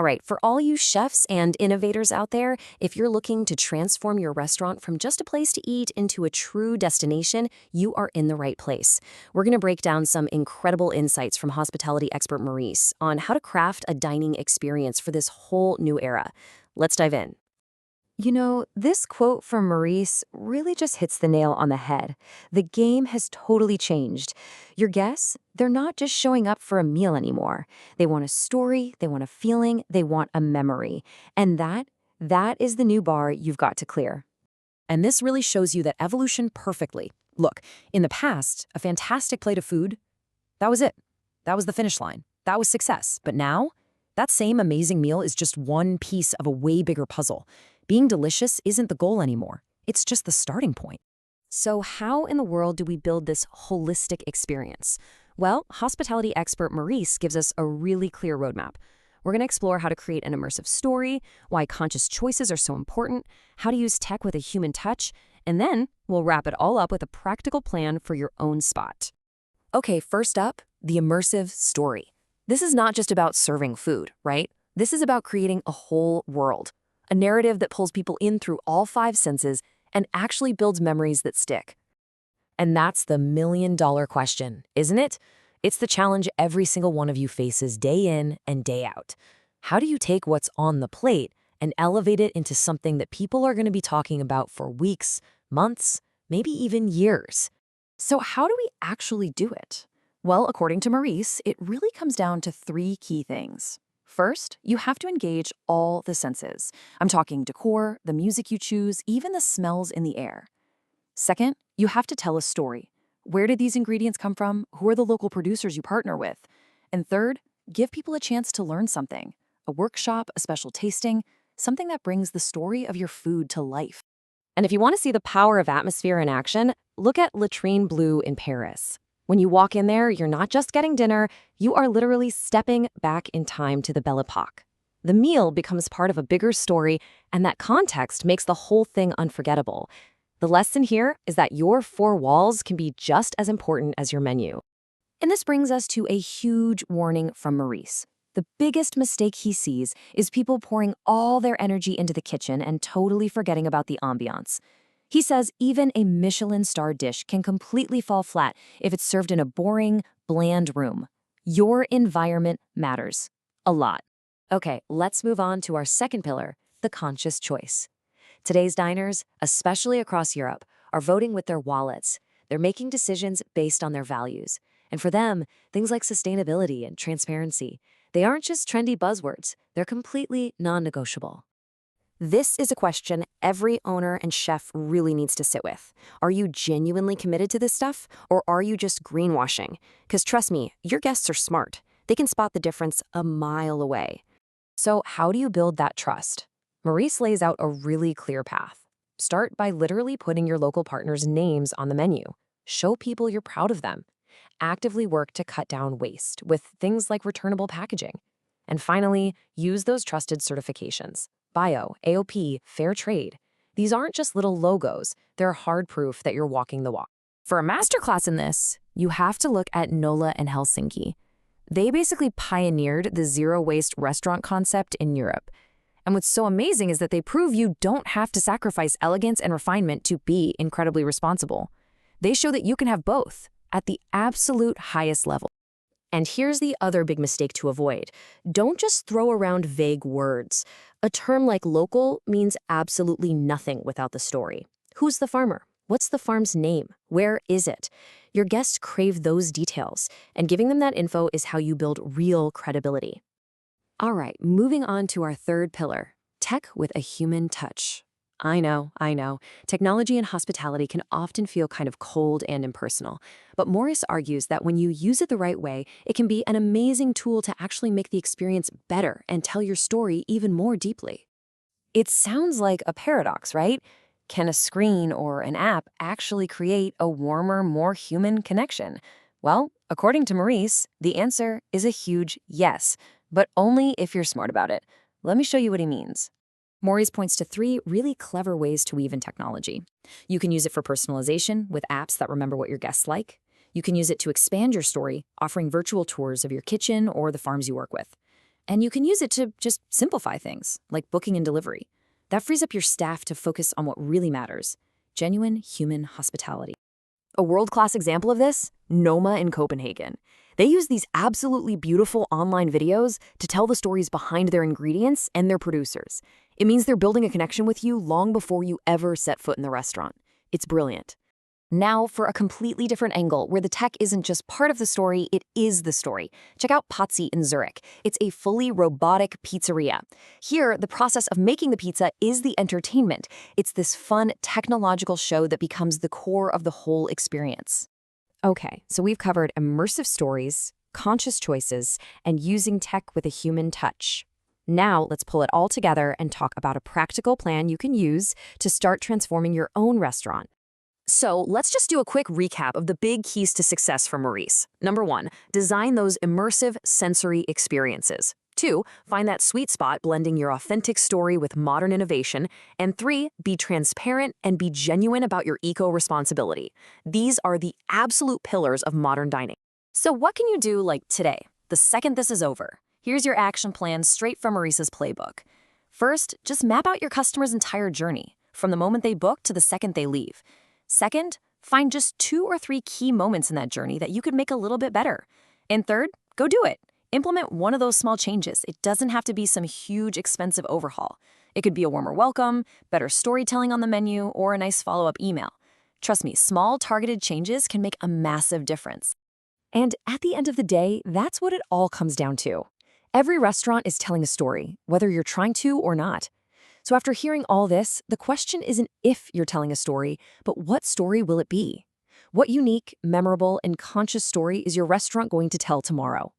All right, for all you chefs and innovators out there, if you're looking to transform your restaurant from just a place to eat into a true destination, you are in the right place. We're going to break down some incredible insights from hospitality expert Maurice on how to craft a dining experience for this whole new era. Let's dive in. This quote from Maurice really just hits the nail on the head. The game has totally changed. Your guests, they're not just showing up for a meal anymore. They want a story, they want a feeling, they want a memory. And that is the new bar you've got to clear. And this really shows you that evolution perfectly. Look, in the past, a fantastic plate of food, that was it. That was the finish line. That was success. But now, that same amazing meal is just one piece of a way bigger puzzle. Being delicious isn't the goal anymore. It's just the starting point. So how in the world do we build this holistic experience? Well, hospitality expert Maurice gives us a really clear roadmap. We're going to explore how to create an immersive story, why conscious choices are so important, how to use tech with a human touch, and then we'll wrap it all up with a practical plan for your own spot. Okay, first up, the immersive story. This is not just about serving food, right? This is about creating a whole world. A narrative that pulls people in through all five senses and actually builds memories that stick. And that's the million-dollar question, isn't it? It's the challenge every single one of you faces day in and day out. How do you take what's on the plate and elevate it into something that people are going to be talking about for weeks, months, maybe even years? So how do we actually do it? Well, according to Maurice, it really comes down to three key things. First, you have to engage all the senses. I'm talking decor, the music you choose, even the smells in the air. Second, you have to tell a story. Where did these ingredients come from? Who are the local producers you partner with? And third, give people a chance to learn something. A workshop, a special tasting, something that brings the story of your food to life. And if you want to see the power of atmosphere in action, look at Latrine Bleu in Paris. When you walk in there, you're not just getting dinner, you are literally stepping back in time to the Belle Epoque. The meal becomes part of a bigger story, and that context makes the whole thing unforgettable. The lesson here is that your four walls can be just as important as your menu. And this brings us to a huge warning from Maurice. The biggest mistake he sees is people pouring all their energy into the kitchen and totally forgetting about the ambiance. He says even a Michelin-star dish can completely fall flat if it's served in a boring, bland room. Your environment matters. A lot. Okay, let's move on to our second pillar, the conscious choice. Today's diners, especially across Europe, are voting with their wallets. They're making decisions based on their values. And for them, things like sustainability and transparency, they aren't just trendy buzzwords. They're completely non-negotiable. This is a question every owner and chef really needs to sit with. Are you genuinely committed to this stuff, or are you just greenwashing? Because trust me, your guests are smart. They can spot the difference a mile away. So how do you build that trust? Maurice lays out a really clear path. Start by literally putting your local partners' names on the menu. Show people you're proud of them. Actively work to cut down waste with things like returnable packaging. And finally, use those trusted certifications. Bio, AOP, Fair Trade. These aren't just little logos, they're hard proof that you're walking the walk. For a masterclass in this, you have to look at Nola and Helsinki. They basically pioneered the zero-waste restaurant concept in Europe. And what's so amazing is that they prove you don't have to sacrifice elegance and refinement to be incredibly responsible. They show that you can have both at the absolute highest level. And here's the other big mistake to avoid. Don't just throw around vague words. A term like local means absolutely nothing without the story. Who's the farmer? What's the farm's name? Where is it? Your guests crave those details, and giving them that info is how you build real credibility. All right, moving on to our third pillar, tech with a human touch. I know. Technology and hospitality can often feel kind of cold and impersonal. But Maurice argues that when you use it the right way, it can be an amazing tool to actually make the experience better and tell your story even more deeply. It sounds like a paradox, right? Can a screen or an app actually create a warmer, more human connection? Well, according to Maurice, the answer is a huge yes, but only if you're smart about it. Let me show you what he means. Maurice points to three really clever ways to weave in technology. You can use it for personalization with apps that remember what your guests like. You can use it to expand your story, offering virtual tours of your kitchen or the farms you work with. And you can use it to just simplify things, like booking and delivery. That frees up your staff to focus on what really matters: genuine human hospitality. A world-class example of this? Noma in Copenhagen. They use these absolutely beautiful online videos to tell the stories behind their ingredients and their producers. It means they're building a connection with you long before you ever set foot in the restaurant. It's brilliant. Now for a completely different angle, where the tech isn't just part of the story, it is the story. Check out Pazzi in Zurich. It's a fully robotic pizzeria. Here, the process of making the pizza is the entertainment. It's this fun, technological show that becomes the core of the whole experience. Okay, so we've covered immersive stories, conscious choices, and using tech with a human touch. Now let's pull it all together and talk about a practical plan you can use to start transforming your own restaurant. So let's just do a quick recap of the big keys to success for Maurice. Number 1, design those immersive sensory experiences. 2, find that sweet spot blending your authentic story with modern innovation. And 3, be transparent and be genuine about your eco-responsibility. These are the absolute pillars of modern dining. So what can you do like today, the second this is over? Here's your action plan straight from Maurice's playbook. First, just map out your customer's entire journey, from the moment they book to the second they leave. Second, find just 2 or 3 key moments in that journey that you could make a little bit better. And third, go do it. Implement one of those small changes. It doesn't have to be some huge, expensive overhaul. It could be a warmer welcome, better storytelling on the menu, or a nice follow-up email. Trust me, small, targeted changes can make a massive difference. And at the end of the day, that's what it all comes down to. Every restaurant is telling a story, whether you're trying to or not. So after hearing all this, the question isn't if you're telling a story, but what story will it be? What unique, memorable, and conscious story is your restaurant going to tell tomorrow?